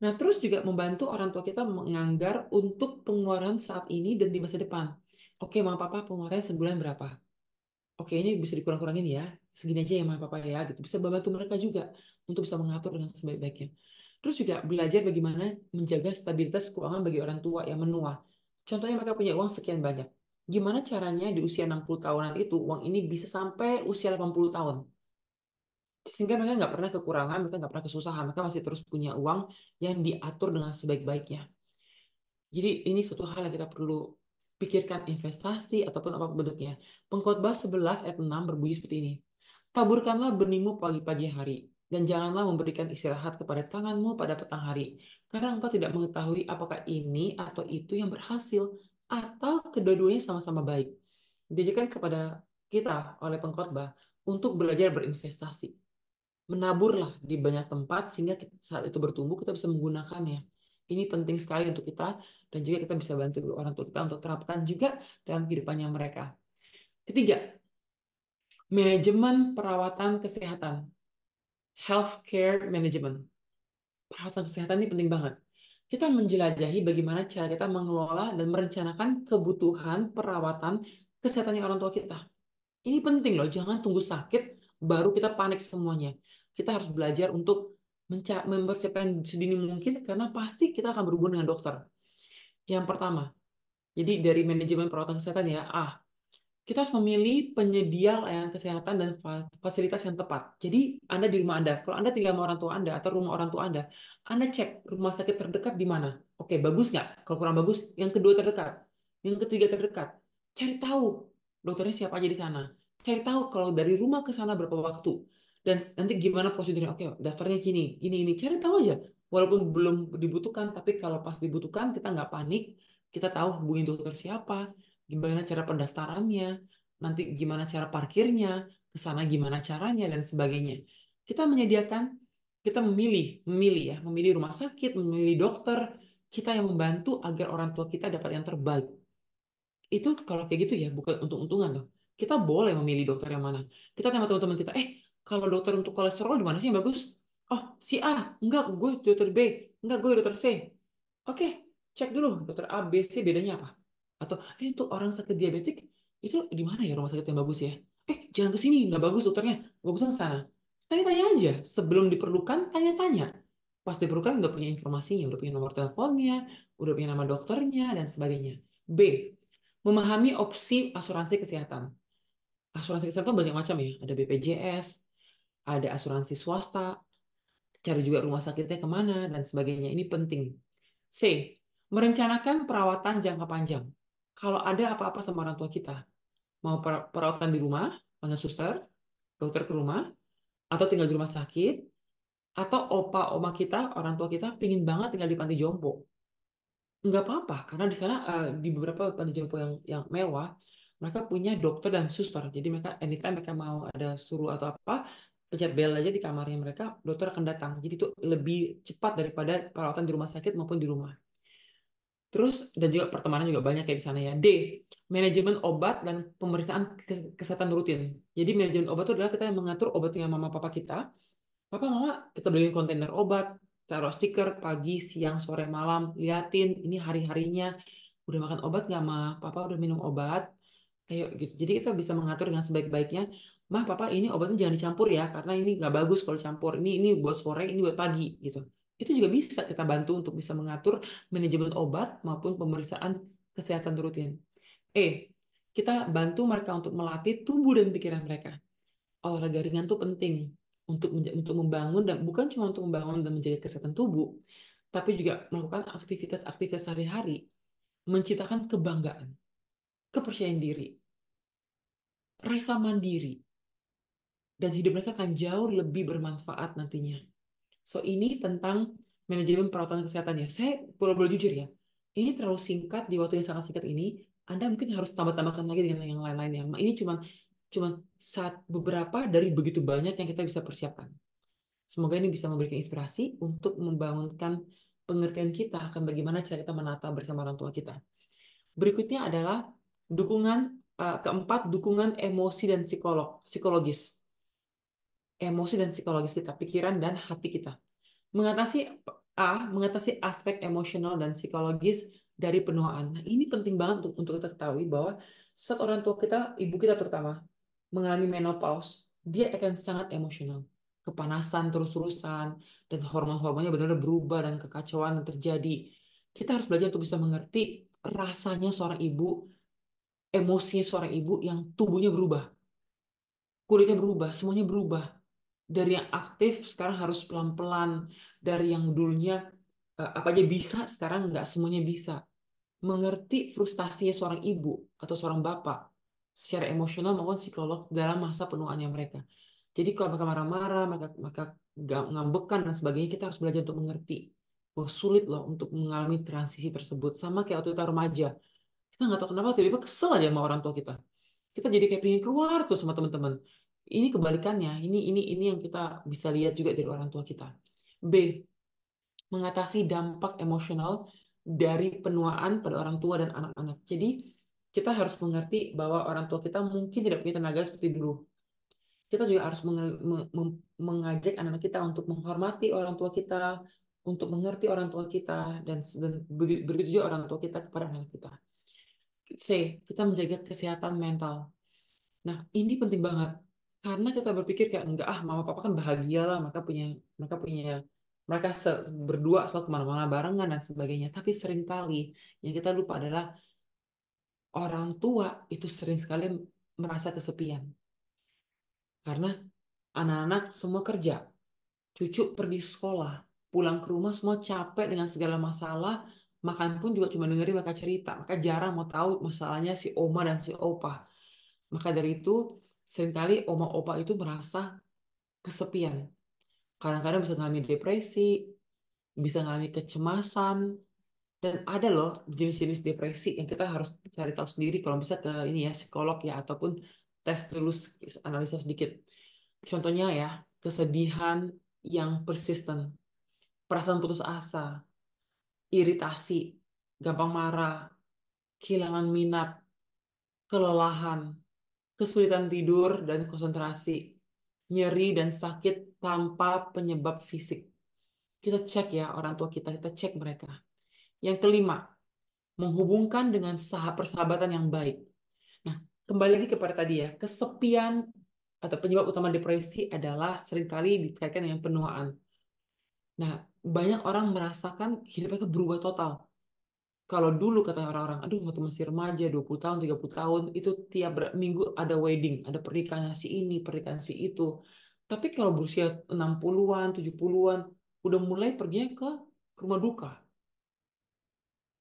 Nah, terus juga membantu orang tua kita menganggar untuk pengeluaran saat ini dan di masa depan. Oke mama papa, pengeluarannya sebulan berapa, oke ini bisa dikurang-kurangin ya, segini aja ya mama papa ya gitu, bisa membantu mereka juga untuk bisa mengatur dengan sebaik-baiknya. Terus juga belajar bagaimana menjaga stabilitas keuangan bagi orang tua yang menua. Contohnya mereka punya uang sekian banyak, gimana caranya di usia 60 tahunan itu uang ini bisa sampai usia 80 tahun, sehingga mereka nggak pernah kekurangan, mereka nggak pernah kesusahan, mereka masih terus punya uang yang diatur dengan sebaik-baiknya. Jadi ini suatu hal yang kita perlu pikirkan, investasi ataupun apapun bentuknya. Pengkhotbah 11 ayat 6 berbunyi seperti ini. Taburkanlah benihmu pagi-pagi hari, dan janganlah memberikan istirahat kepada tanganmu pada petang hari. Karena engkau tidak mengetahui apakah ini atau itu yang berhasil, atau kedua-duanya sama-sama baik. Diajarkan kepada kita oleh pengkhotbah untuk belajar berinvestasi, menaburlah di banyak tempat sehingga saat itu bertumbuh kita bisa menggunakannya. Ini penting sekali untuk kita dan juga kita bisa bantu orang tua kita untuk terapkan juga dalam kehidupannya mereka. Ketiga, manajemen perawatan kesehatan, healthcare management. Perawatan kesehatan ini penting banget. Kita menjelajahi bagaimana cara kita mengelola dan merencanakan kebutuhan perawatan kesehatannya orang tua kita. Ini penting loh, jangan tunggu sakit baru kita panik semuanya. Kita harus belajar untuk mempersiapkan sedini mungkin karena pasti kita akan berhubungan dengan dokter. Yang pertama, jadi dari manajemen perawatan kesehatan ya, kita harus memilih penyedia layanan kesehatan dan fasilitas yang tepat. Jadi Anda di rumah Anda, kalau Anda tinggal sama orang tua Anda atau rumah orang tua Anda cek rumah sakit terdekat di mana. Oke, bagus nggak? Kalau kurang bagus, yang kedua terdekat, yang ketiga terdekat. Cari tahu dokternya siapa aja di sana. Cari tahu kalau dari rumah ke sana berapa waktu. Dan nanti gimana prosedurnya. Oke, daftarnya gini, gini, ini. Cari tahu aja. Walaupun belum dibutuhkan, tapi kalau pas dibutuhkan, kita nggak panik. Kita tahu hubungi dokter siapa, gimana cara pendaftarannya, nanti gimana cara parkirnya, ke sana gimana caranya dan sebagainya. Kita menyediakan, kita memilih ya, memilih rumah sakit, memilih dokter, kita yang membantu agar orang tua kita dapat yang terbaik. Itu kalau kayak gitu ya, bukan untung-untungan loh. Kita boleh memilih dokter yang mana. Kita tanya sama teman-teman kita, kalau dokter untuk kolesterol di mana sih yang bagus? Oh, si A, enggak, gue dokter B, enggak, gue dokter C. Oke, cek dulu dokter A, B, C bedanya apa? Atau, untuk orang sakit diabetik, itu di mana ya rumah sakit yang bagus ya? Jangan ke sini, nggak bagus dokternya, bagusnya ke sana. Tanya-tanya aja, sebelum diperlukan, tanya-tanya. Pas diperlukan, udah punya informasinya, udah punya nomor teleponnya, udah punya nama dokternya, dan sebagainya. B, memahami opsi asuransi kesehatan. Asuransi kesehatan banyak macam ya, ada BPJS, ada asuransi swasta, cari juga rumah sakitnya kemana, dan sebagainya. Ini penting. C, merencanakan perawatan jangka panjang. Kalau ada apa-apa sama orang tua kita, mau perawatan di rumah, panggil suster, dokter ke rumah, atau tinggal di rumah sakit, atau opa oma kita, orang tua kita pingin banget tinggal di panti jompo. Nggak apa-apa, karena di sana di beberapa panti jompo yang mewah, mereka punya dokter dan suster. Jadi mereka anytime mereka mau ada suruh atau apa, pencet bel aja di kamarnya mereka, dokter akan datang. Jadi itu lebih cepat daripada perawatan di rumah sakit maupun di rumah. Terus dan juga pertemanan juga banyak kayak di sana ya. D, manajemen obat dan pemeriksaan kesehatan rutin. Jadi manajemen obat itu adalah kita yang mengatur obatnya mama papa kita. Papa mama kita beliin kontainer obat, taruh stiker pagi, siang, sore, malam, liatin ini hari-harinya. Udah makan obat nggak mah? Papa udah minum obat. Ayo gitu. Jadi kita bisa mengatur dengan sebaik-baiknya. Mah, papa ini obatnya jangan dicampur ya, karena ini nggak bagus kalau campur. Ini buat sore, ini buat pagi gitu. Itu juga bisa kita bantu untuk bisa mengatur manajemen obat maupun pemeriksaan kesehatan rutin. Eh, kita bantu mereka untuk melatih tubuh dan pikiran mereka. Olahraga ringan tuh penting untuk membangun dan bukan cuma untuk membangun dan menjaga kesehatan tubuh, tapi juga melakukan aktivitas-aktivitas sehari-hari, menciptakan kebanggaan, kepercayaan diri, rasa mandiri, dan hidup mereka akan jauh lebih bermanfaat nantinya. So, ini tentang manajemen perawatan kesehatan ya. Saya boleh jujur ya, ini terlalu singkat di waktu yang sangat singkat ini. Anda mungkin harus tambah-tambahkan lagi dengan yang lain-lainnya. Ini cuma beberapa dari begitu banyak yang kita bisa persiapkan. Semoga ini bisa memberikan inspirasi untuk membangunkan pengertian kita akan bagaimana cara kita menata bersama orang tua kita. Berikutnya adalah dukungan keempat, dukungan emosi dan psikologis. Emosi dan psikologis kita, pikiran dan hati kita. Mengatasi mengatasi aspek emosional dan psikologis dari penuaan. Nah, ini penting banget untuk kita ketahui bahwa saat orang tua kita, ibu kita terutama, mengalami menopause, dia akan sangat emosional. Kepanasan terus-terusan, dan hormon-hormonnya benar-benar berubah dan kekacauan yang terjadi. Kita harus belajar untuk bisa mengerti rasanya seorang ibu, emosinya seorang ibu yang tubuhnya berubah, kulitnya berubah, semuanya berubah. Dari yang aktif sekarang harus pelan-pelan, dari yang dulunya apa aja bisa, sekarang nggak semuanya bisa. Mengerti frustasinya seorang ibu atau seorang bapak secara emosional maupun psikolog dalam masa penuaannya mereka. Jadi kalau mereka marah-marah, mereka ngambekan dan sebagainya, kita harus belajar untuk mengerti. Wah, sulit loh untuk mengalami transisi tersebut. Sama kayak waktu kita remaja. Kita nggak tahu kenapa tiba-tiba kesel aja sama orang tua kita. Kita jadi kayak pengen keluar tuh sama teman-teman. Ini kebalikannya. Ini yang kita bisa lihat juga dari orang tua kita. B, mengatasi dampak emosional dari penuaan pada orang tua dan anak-anak. Jadi, kita harus mengerti bahwa orang tua kita mungkin tidak punya tenaga seperti dulu. Kita juga harus mengajak anak-anak kita untuk menghormati orang tua kita, untuk mengerti orang tua kita, dan begitu juga orang tua kita kepada anak kita. C, kita menjaga kesehatan mental. Nah, ini penting banget. Karena kita berpikir kayak enggak mama papa kan bahagia lah, mereka punya berdua selalu kemana-mana barengan dan sebagainya. Tapi seringkali yang kita lupa adalah orang tua itu sering sekali merasa kesepian. Karena anak-anak semua kerja, cucu pergi sekolah, pulang ke rumah semua capek dengan segala masalah, makan pun juga cuma dengerin mereka cerita. Maka jarang mau tahu masalahnya si oma dan si opa. Maka dari itu, seringkali oma opa itu merasa kesepian. Kadang-kadang bisa mengalami depresi, bisa mengalami kecemasan, dan ada loh jenis-jenis depresi yang kita harus cari tahu sendiri kalau bisa ke ini ya psikolog ya ataupun tes dulu analisa sedikit. Contohnya ya, kesedihan yang persisten, perasaan putus asa, iritasi, gampang marah, kehilangan minat, kelelahan, kesulitan tidur dan konsentrasi, nyeri dan sakit tanpa penyebab fisik. Kita cek ya orang tua kita cek mereka. Yang kelima, menghubungkan dengan persahabatan yang baik. Nah, kembali lagi kepada tadi ya, kesepian atau penyebab utama depresi adalah seringkali dikaitkan dengan penuaan. Nah, banyak orang merasakan hidup mereka berubah total. Kalau dulu kata orang-orang, aduh waktu masih remaja, 20 tahun, 30 tahun, itu tiap minggu ada wedding, ada pernikahan si ini, pernikahan si itu. Tapi kalau berusia 60-an, 70-an, udah mulai perginya ke rumah duka.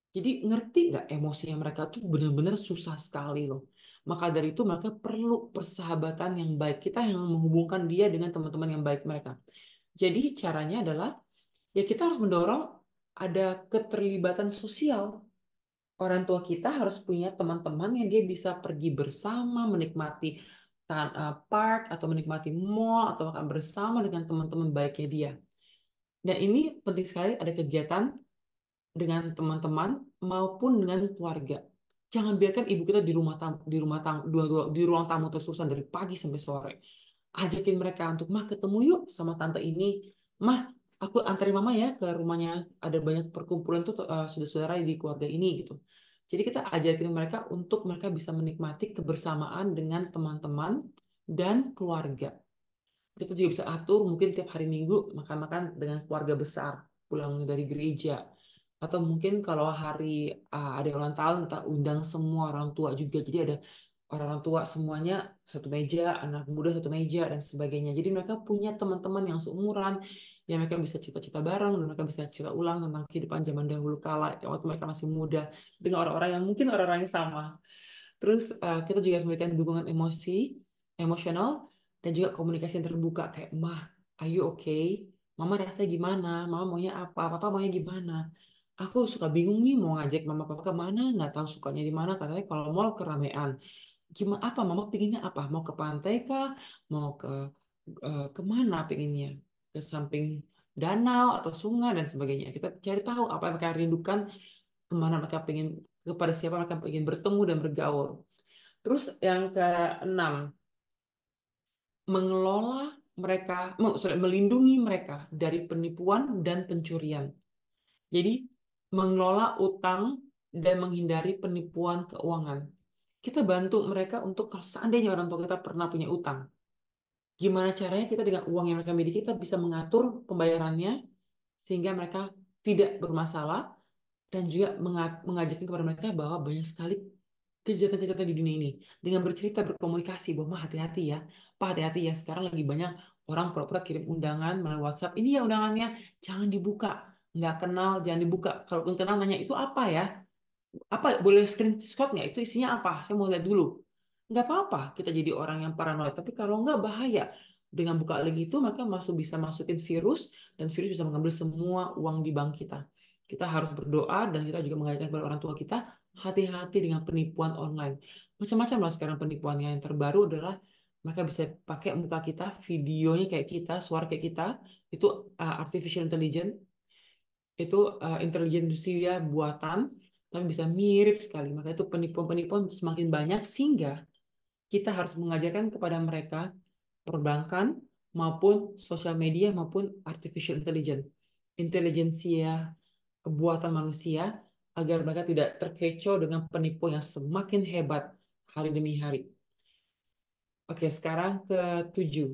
Jadi ngerti nggak emosinya mereka tuh benar-benar susah sekali loh. Maka dari itu mereka perlu persahabatan yang baik. Kita yang menghubungkan dia dengan teman-teman yang baik mereka. Jadi caranya adalah ya kita harus mendorong ada keterlibatan sosial. Orang tua kita harus punya teman-teman yang dia bisa pergi bersama, menikmati park atau menikmati mall atau makan bersama dengan teman-teman baiknya dia. Dan ini penting sekali ada kegiatan dengan teman-teman maupun dengan keluarga. Jangan biarkan ibu kita di rumah tamu, di ruang tamu terus-terusan dari pagi sampai sore. Ajakin mereka untuk, mah ketemu yuk sama tante ini. Mah, aku antarin mama ya ke rumahnya. Ada banyak perkumpulan tuh saudara-saudara di keluarga ini gitu. Jadi kita ajakin mereka untuk mereka bisa menikmati kebersamaan dengan teman-teman dan keluarga. Kita juga bisa atur mungkin tiap hari Minggu makan-makan dengan keluarga besar pulang dari gereja. Atau mungkin kalau hari ada ulang tahun kita undang semua orang tua juga. Jadi ada orang tua semuanya satu meja, anak muda satu meja dan sebagainya. Jadi mereka punya teman-teman yang seumuran yang mereka bisa cita-cita bareng dan mereka bisa cerita ulang tentang kehidupan zaman dahulu kala waktu mereka masih muda dengan orang-orang yang mungkin orang-orang yang sama. Terus kita juga harus memberikan dukungan emosional, dan juga komunikasi yang terbuka kayak, mah, are you okay? Mama rasa gimana? Mama maunya apa? Papa maunya gimana? Aku suka bingung nih mau ngajak mama papa kemana, nggak tahu sukanya di mana. Katanya kalau mall keramaian. Gimana apa? Mama pinginnya apa? Mau ke pantai kah? Mau kemana pinginnya? Ke samping danau atau sungai dan sebagainya. Kita cari tahu apa yang mereka rindukan, kemana mereka pengen, kepada siapa mereka ingin bertemu dan bergaul. Terus yang keenam, mengelola mereka, melindungi mereka dari penipuan dan pencurian. Jadi, mengelola utang dan menghindari penipuan keuangan. Kita bantu mereka untuk kalau seandainya orang tua kita pernah punya utang, gimana caranya kita dengan uang yang mereka miliki kita bisa mengatur pembayarannya sehingga mereka tidak bermasalah, dan juga mengajarkan kepada mereka bahwa banyak sekali kejahatan-kejahatan di dunia ini dengan bercerita berkomunikasi bahwa, "Mah, hati-hati ya, Pak, hati-hati ya, sekarang lagi banyak orang pura-pura kirim undangan melalui WhatsApp, ini ya undangannya, jangan dibuka, nggak kenal jangan dibuka, kalaupun kenal nanya itu apa ya, apa boleh screenshot nggak itu isinya apa, saya mau lihat dulu." Nggak apa-apa kita jadi orang yang paranoid, tapi kalau nggak bahaya. Dengan buka link itu maka bisa masukin virus, dan virus bisa mengambil semua uang di bank kita. Kita harus berdoa dan kita juga mengajarkan kepada orang tua kita hati-hati dengan penipuan online. Macam-macam lah sekarang penipuannya. Yang terbaru adalah mereka bisa pakai muka kita, videonya kayak kita, suara kayak kita. Itu artificial intelligence, itu intelijensia buatan, tapi bisa mirip sekali. Maka itu penipuan-penipuan semakin banyak sehingga kita harus mengajarkan kepada mereka perbankan maupun sosial media maupun artificial intelligence, intelijensia buatan manusia, agar mereka tidak terkecoh dengan penipu yang semakin hebat hari demi hari. Oke, sekarang ke-7.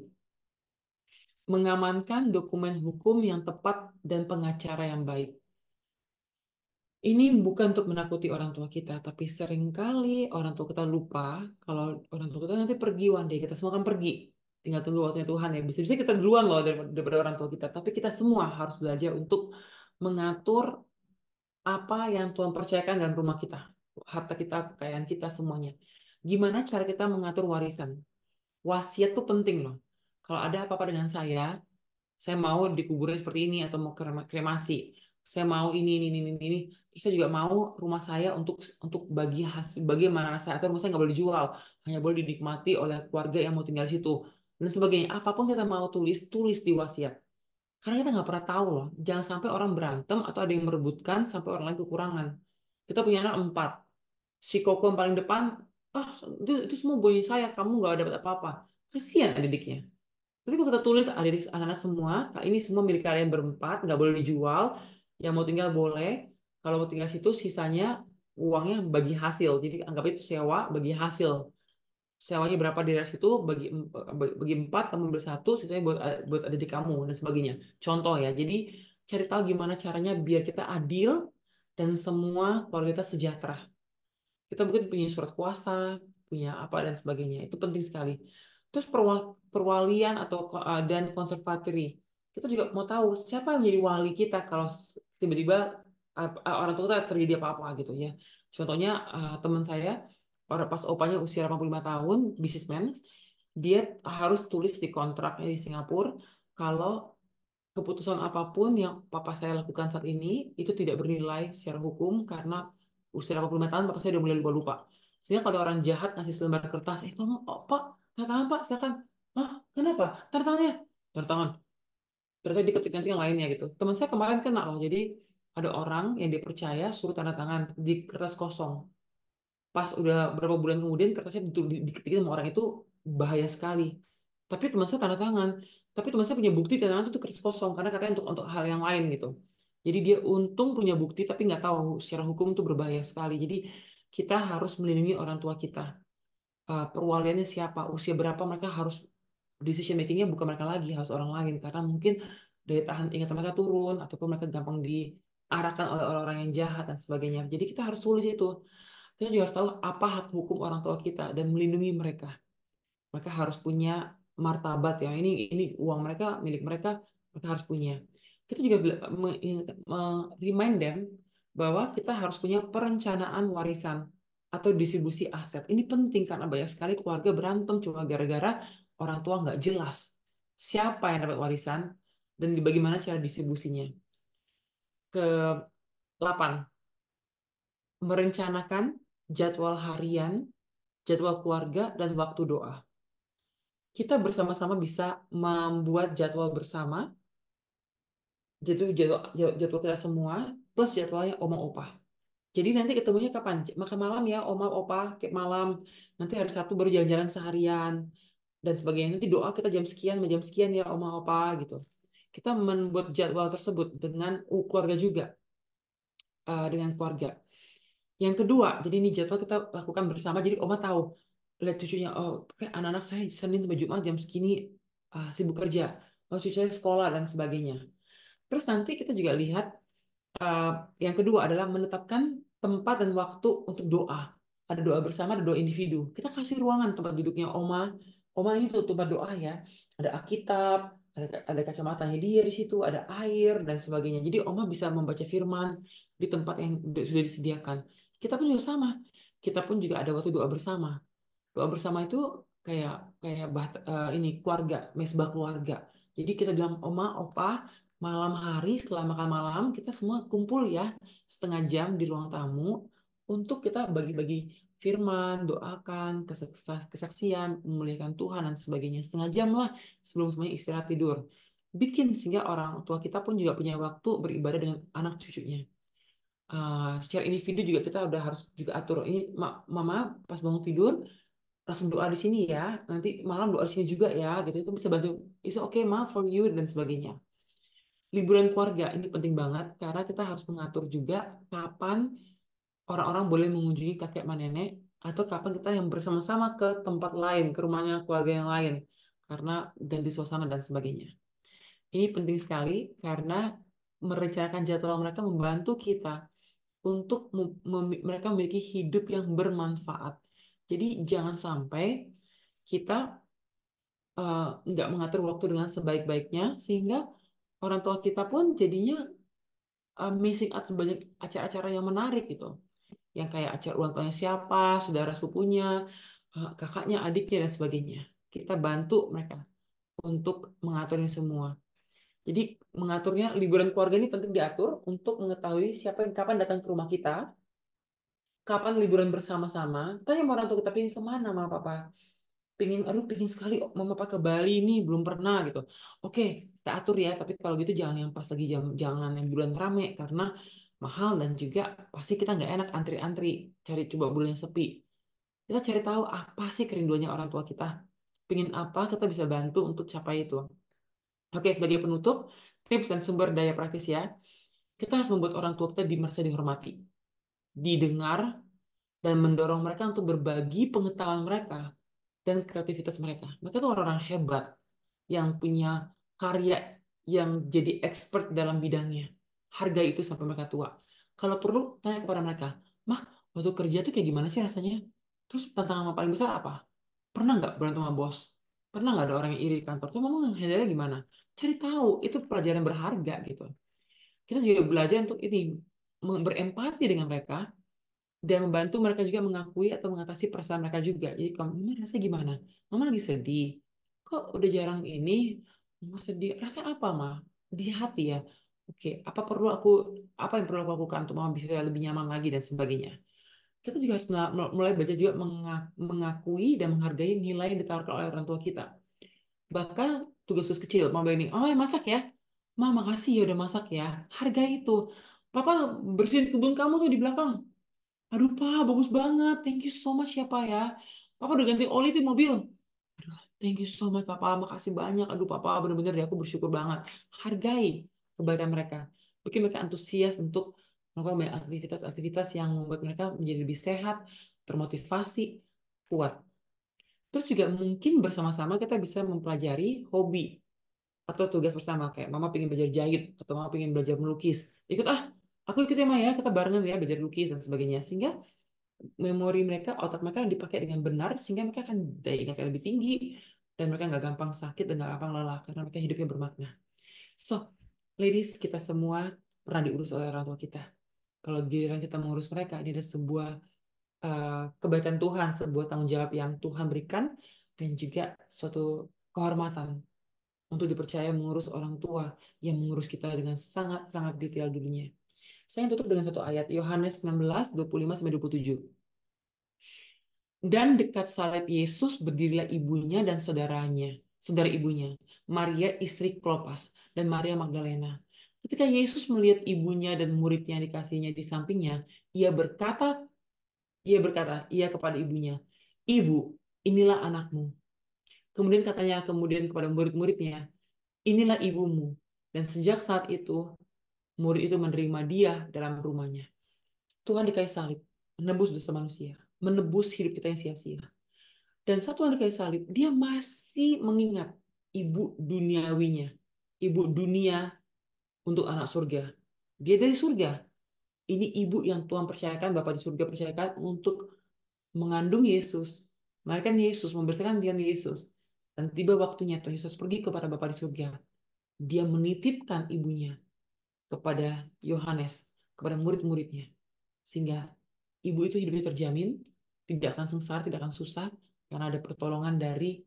Mengamankan dokumen hukum yang tepat dan pengacara yang baik. Ini bukan untuk menakuti orang tua kita, tapi seringkali orang tua kita lupa kalau orang tua kita nanti pergi one day. Kita semua akan pergi. Tinggal tunggu waktunya Tuhan ya. Bisa-bisa kita duluan loh daripada orang tua kita. Tapi kita semua harus belajar untuk mengatur apa yang Tuhan percayakan dalam rumah kita. Harta kita, kekayaan kita, semuanya. Gimana cara kita mengatur warisan? Wasiat tuh penting loh. Kalau ada apa-apa dengan saya mau dikuburin seperti ini atau mau kremasi, saya mau ini. Terus saya juga mau rumah saya untuk bagi hasil, bagaimana saya, atau rumah saya nggak boleh dijual, hanya boleh dinikmati oleh keluarga yang mau tinggal di situ dan sebagainya. Apapun kita mau tulis di wasiat. Karena kita nggak pernah tahu loh, jangan sampai orang berantem atau ada yang merebutkan sampai orang lain kekurangan. Kita punya anak 4, si Koko yang paling depan, ah itu semua bonus saya, kamu nggak dapat apa-apa. Kasihan adiknya. Tapi kalau kita tulis adik anak-anak semua, "Kak, ini semua milik kalian berempat, nggak boleh dijual. Yang mau tinggal boleh. Kalau mau tinggal situ, sisanya uangnya bagi hasil. Jadi anggap itu sewa, bagi hasil. Sewanya berapa di situ, bagi 4, kamu ambil 1, sisanya buat adik kamu dan sebagainya. Contoh ya. Jadi cari tahu gimana caranya biar kita adil dan semua keluarga kita sejahtera. Kita mungkin punya surat kuasa, punya apa dan sebagainya. Itu penting sekali. Terus perwalian atau dan konservatori. Kita juga mau tahu siapa yang menjadi wali kita kalau tiba-tiba orang tua kita terjadi apa-apa gitu ya. Contohnya teman saya, orang pas opanya usia 85 tahun, bisnismen, dia harus tulis di kontraknya di Singapura kalau keputusan apapun yang papa saya lakukan saat ini itu tidak bernilai secara hukum karena usia 85 tahun papa saya udah mulai lupa-lupa. Sehingga kalau orang jahat ngasih selembar kertas, tolong oh, Pak, tanda tangan Pak, silakan. Hah, kenapa? Tanda tangannya. Tanda tangan. Ternyata diketik nanti yang lainnya gitu. Teman saya kemarin kena loh, jadi ada orang yang dipercaya suruh tanda tangan di kertas kosong. Pas udah berapa bulan kemudian kertasnya diketikin sama orang itu, bahaya sekali. Tapi teman saya tanda tangan. Tapi teman saya punya bukti tanda tangan itu kertas kosong karena katanya untuk hal yang lain gitu. Jadi dia untung punya bukti tapi nggak tahu secara hukum itu berbahaya sekali. Jadi kita harus melindungi orang tua kita. Perwaliannya siapa, usia berapa mereka harus decision makingnya bukan mereka lagi, harus orang lain karena mungkin daya tahan ingatan mereka turun ataupun mereka gampang diarahkan oleh orang-orang yang jahat dan sebagainya. Jadi kita harus tulis itu. Kita juga harus tahu apa hak hukum orang tua kita dan melindungi mereka. Mereka harus punya martabat ya. Ini uang mereka, milik mereka, mereka harus punya. Kita juga remind them bahwa kita harus punya perencanaan warisan atau distribusi aset. Ini penting karena banyak sekali keluarga berantem cuma gara-gara orang tua nggak jelas siapa yang dapat warisan dan bagaimana cara distribusinya. Ke 8, merencanakan jadwal harian, jadwal keluarga, dan waktu doa. Kita bersama-sama bisa membuat jadwal bersama, jadwal kita semua, plus jadwalnya oma opa. Jadi nanti ketemunya kapan? Makan malam ya, oma opa, kayak malam. Nanti hari Sabtu baru jalan-jalan seharian dan sebagainya. Nanti doa kita jam sekian ya oma opa gitu. Kita membuat jadwal tersebut dengan keluarga juga, dengan keluarga. Yang kedua, jadi ini jadwal kita lakukan bersama. Jadi oma tahu, lihat cucunya, oh kayak anak-anak saya Senin sampai Jumat jam segini sibuk kerja. Oh cucu saya sekolah dan sebagainya. Terus nanti kita juga lihat eh, yang kedua adalah menetapkan tempat dan waktu untuk doa. Ada doa bersama, ada doa individu. Kita kasih ruangan tempat duduknya oma. Oma ini tuh tempat doa ya. Ada Alkitab, ada kacamatanya dia di situ, ada air dan sebagainya. Jadi oma bisa membaca firman di tempat yang sudah disediakan. Kita pun juga sama. Kita pun juga ada waktu doa bersama. Doa bersama itu kayak kayak ini keluarga, mesbah keluarga. Jadi kita bilang oma, opa, malam hari setelah makan malam kita semua kumpul ya 1/2 jam di ruang tamu untuk kita bagi-bagi firman, doakan, kesaksian, memuliakan Tuhan dan sebagainya. 1/2 jam lah sebelum semuanya istirahat tidur. Bikin sehingga orang tua kita pun juga punya waktu beribadah dengan anak cucunya. Secara individu juga kita udah harus juga atur ini mama pas bangun tidur langsung doa di sini ya, nanti malam doa di sini juga ya, gitu itu bisa bantu. It's okay ma for you dan sebagainya. Liburan keluarga ini penting banget karena kita harus mengatur juga kapan orang-orang boleh mengunjungi kakek dan nenek atau kapan kita yang bersama-sama ke tempat lain, ke rumahnya keluarga yang lain karena ganti suasana dan sebagainya. Ini penting sekali karena merencanakan jadwal mereka membantu kita untuk mereka memiliki hidup yang bermanfaat. Jadi jangan sampai kita eh, nggak mengatur waktu dengan sebaik-baiknya sehingga orang tua kita pun jadinya missing out banyak acara-acara yang menarik gitu, yang kayak acara ulang tahunnya siapa, saudara sepupunya, kakaknya, adiknya dan sebagainya. Kita bantu mereka untuk mengatur ini semua. Jadi mengaturnya liburan keluarga ini penting diatur untuk mengetahui siapa yang kapan datang ke rumah kita, kapan liburan bersama-sama. Tanya sama orang tua kita pengen kemana, mama papa. Aduh pingin sekali mama papa ke Bali nih, belum pernah gitu. Oke, kita atur ya, tapi kalau gitu jangan yang pas lagi jangan yang bulan rame karena mahal dan juga pasti kita nggak enak antri-antri cari coba bulan yang sepi. Kita cari tahu apa sih kerinduannya orang tua kita. Pingin apa kita bisa bantu untuk capai itu. Oke, sebagai penutup, tips dan sumber daya praktis ya. Kita harus membuat orang tua kita merasa dihormati, didengar, dan mendorong mereka untuk berbagi pengetahuan mereka dan kreativitas mereka. Mereka tuh orang-orang hebat yang punya karya yang jadi expert dalam bidangnya. Hargai itu sampai mereka tua. Kalau perlu, tanya kepada mereka, Mah, waktu kerja tuh kayak gimana sih rasanya? Terus tantangan paling besar apa? Pernah nggak berantem sama bos? Pernah nggak ada orang yang iri di kantor? Tuh mama handle gimana? Cari tahu, itu pelajaran berharga gitu. Kita juga belajar untuk ini, berempati dengan mereka, dan membantu mereka juga mengakui atau mengatasi perasaan mereka juga. Jadi kamu mama rasa gimana? Mama lagi sedih. Kok udah jarang ini? Mama sedih. Rasa apa, Ma? Di hati ya. Oke, apa yang perlu aku lakukan untuk mama bisa lebih nyaman lagi dan sebagainya. kita juga harus mulai belajar juga mengakui dan menghargai nilai yang ditawarkan oleh orang tua kita. Bahkan tugas-tugas kecil, Mama ini, oh ya masak ya, Ma makasih ya udah masak ya, hargai itu. Papa bersihin kebun kamu tuh di belakang. Aduh Pak, bagus banget, thank you so much ya Pak ya. Papa udah ganti oli di mobil. Aduh, thank you so much Papa, makasih banyak. Aduh Papa, bener-bener ya aku bersyukur banget. Hargai kebaikan mereka. Bikin mereka antusias untuk melakukan banyak aktivitas-aktivitas yang membuat mereka menjadi lebih sehat, termotivasi, kuat. Terus juga mungkin bersama-sama kita bisa mempelajari hobi atau tugas bersama kayak mama pengen belajar jahit atau mama pengen belajar melukis. Ikut ah, aku ikut ya Ma ya, kita barengan ya belajar lukis dan sebagainya. Sehingga memori mereka, otak mereka dipakai dengan benar sehingga mereka akan daya ingat yang lebih tinggi dan mereka nggak gampang sakit dan nggak gampang lelah karena mereka hidupnya bermakna. So, ladies, kita semua pernah diurus oleh orang tua kita. Kalau giliran kita mengurus mereka, ini ada sebuah kebaikan Tuhan, sebuah tanggung jawab yang Tuhan berikan, dan juga suatu kehormatan untuk dipercaya mengurus orang tua yang mengurus kita dengan sangat-sangat detail dulunya. Saya tutup dengan satu ayat, Yohanes 19:25-27. Dan dekat salib Yesus berdirilah ibunya dan saudara ibunya, Maria istri Klopas dan Maria Magdalena. Ketika Yesus melihat ibunya dan muridnya yang dikasihnya di sampingnya, ia berkata, ia kepada ibunya, Ibu, inilah anakmu. Kemudian kepada murid-muridnya, inilah ibumu. Dan sejak saat itu, murid itu menerima dia dalam rumahnya. Tuhan di kayu salib, menebus dosa manusia, menebus hidup kita yang sia-sia. Dan satu hari kayu salib, dia masih mengingat ibu duniawinya, ibu dunia untuk anak surga. Dia dari surga. Ini ibu yang Tuhan percayakan, Bapa di surga percayakan untuk mengandung Yesus, melahirkan Yesus, membersihkan dia Yesus. Dan tiba waktunya Tuhan Yesus pergi kepada Bapa di surga. Dia menitipkan ibunya kepada Yohanes, kepada murid-muridnya. Sehingga ibu itu hidupnya terjamin, tidak akan sengsara, tidak akan susah, karena ada pertolongan dari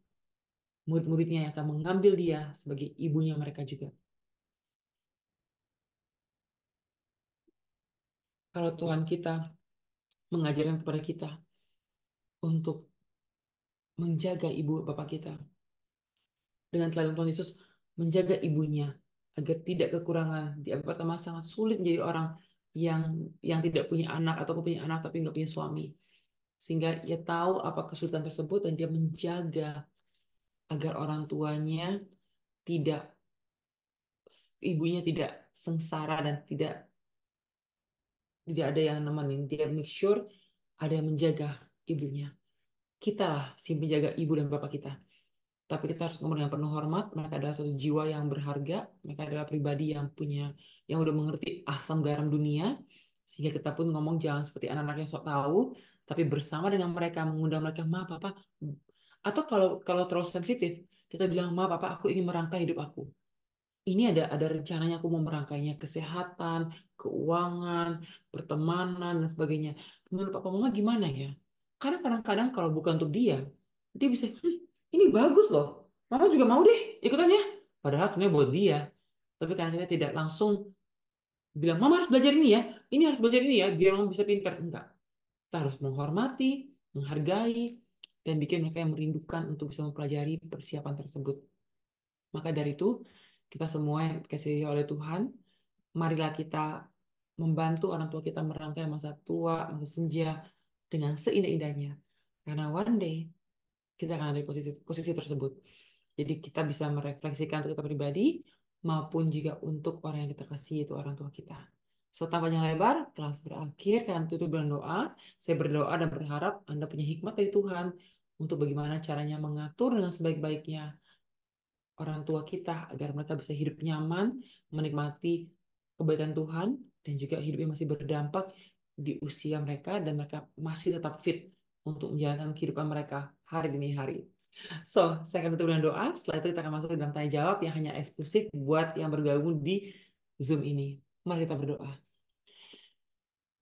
murid-muridnya yang akan mengambil dia sebagai ibunya mereka juga. Kalau Tuhan kita mengajarkan kepada kita untuk menjaga ibu bapak kita, dengan teladan Tuhan Yesus menjaga ibunya agar tidak kekurangan. Di abad pertama sangat sulit menjadi orang yang tidak punya anak atau punya anak tapi nggak punya suami. Sehingga ia tahu apa kesulitan tersebut dan dia menjaga agar orang tuanya tidak, ibunya tidak sengsara dan tidak ada yang nemenin. Dia make sure ada yang menjaga ibunya. Kita lah si penjaga ibu dan bapak kita. Tapi kita harus ngomong dengan penuh hormat. Mereka adalah suatu jiwa yang berharga. Mereka adalah pribadi yang udah mengerti asam garam dunia. Sehingga kita pun ngomong jangan seperti anak-anak yang sok tahu, tapi bersama dengan mereka mengundang mereka, ma, papa. Atau kalau kalau terlalu sensitif, kita bilang, ma, papa, aku ingin merangkai hidup aku. Ini ada rencananya aku mau merangkainya kesehatan, keuangan, pertemanan dan sebagainya. Menurut Papa Mama gimana ya? Karena kadang-kadang kalau bukan untuk dia bisa, ini bagus loh. Mama juga mau deh ikutannya. Padahal sebenarnya buat dia. Tapi karena kita tidak langsung bilang, Mama harus belajar ini ya, ini harus belajar ini ya, biar Mama bisa pintar. Enggak. Kita harus menghormati, menghargai, dan bikin mereka yang merindukan untuk bisa mempelajari persiapan tersebut. Maka dari itu, kita semua yang dikasih oleh Tuhan, marilah kita membantu orang tua kita merangkai masa tua, masa senja dengan seindah-indahnya. Karena one day kita akan ada di posisi posisi tersebut. Jadi kita bisa merefleksikan untuk kita pribadi maupun juga untuk orang yang kita kasih itu orang tua kita. So, tanpa panjang lebar, kelas berakhir. Saya akan tutup dengan doa. Saya berdoa dan berharap Anda punya hikmat dari Tuhan untuk bagaimana caranya mengatur dengan sebaik-baiknya orang tua kita agar mereka bisa hidup nyaman, menikmati kebaikan Tuhan, dan juga hidupnya masih berdampak di usia mereka dan mereka masih tetap fit untuk menjalankan kehidupan mereka hari demi hari. So, saya akan tutup dengan doa. Setelah itu kita akan masuk ke dalam tanya jawab yang hanya eksklusif buat yang bergabung di Zoom ini. Mari kita berdoa.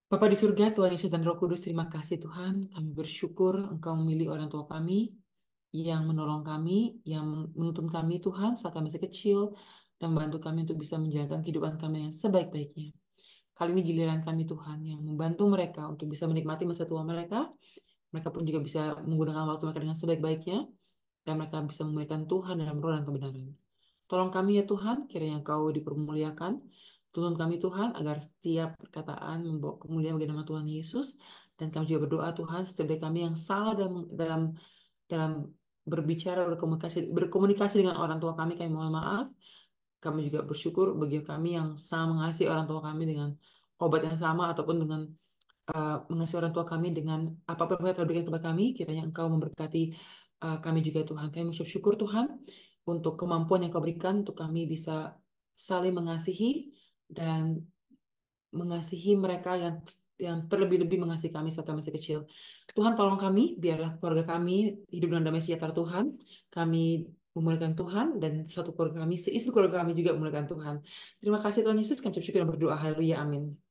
Bapa di surga, Tuhan Yesus dan Roh Kudus, terima kasih Tuhan. Kami bersyukur Engkau memilih orang tua kami yang menolong kami, yang menuntun kami Tuhan saat kami masih kecil, dan membantu kami untuk bisa menjalankan kehidupan kami yang sebaik-baiknya. kali ini giliran kami Tuhan yang membantu mereka untuk bisa menikmati masa tua mereka. Mereka pun juga bisa menggunakan waktu mereka dengan sebaik-baiknya dan mereka bisa memuliakan Tuhan dalam roh dan kebenaran. Tolong kami ya Tuhan, kiranya Engkau dipermuliakan. Tuntun kami Tuhan agar setiap perkataan membawa kemuliaan bagi nama Tuhan Yesus. Dan kami juga berdoa Tuhan, setiap dari kami yang salah dalam dalam berbicara, berkomunikasi dengan orang tua kami mohon maaf. Kami juga bersyukur bagi kami yang sama mengasihi orang tua kami dengan obat yang sama ataupun dengan mengasihi orang tua kami dengan apapun yang telah berikan kepada kami, kiranya Engkau memberkati kami juga Tuhan. Kami mengucap syukur Tuhan untuk kemampuan yang Kau berikan untuk kami bisa saling mengasihi dan mengasihi mereka yang terlebih-lebih mengasihi kami saat kami masih kecil. Tuhan tolong kami, biarlah keluarga kami hidup dalam damai sejahtera Tuhan. Kami memuliakan Tuhan dan satu keluarga kami, seisi keluarga kami juga memuliakan Tuhan. Terima kasih Tuhan Yesus, kami ucap syukur dan berdoa. Haleluya, amin.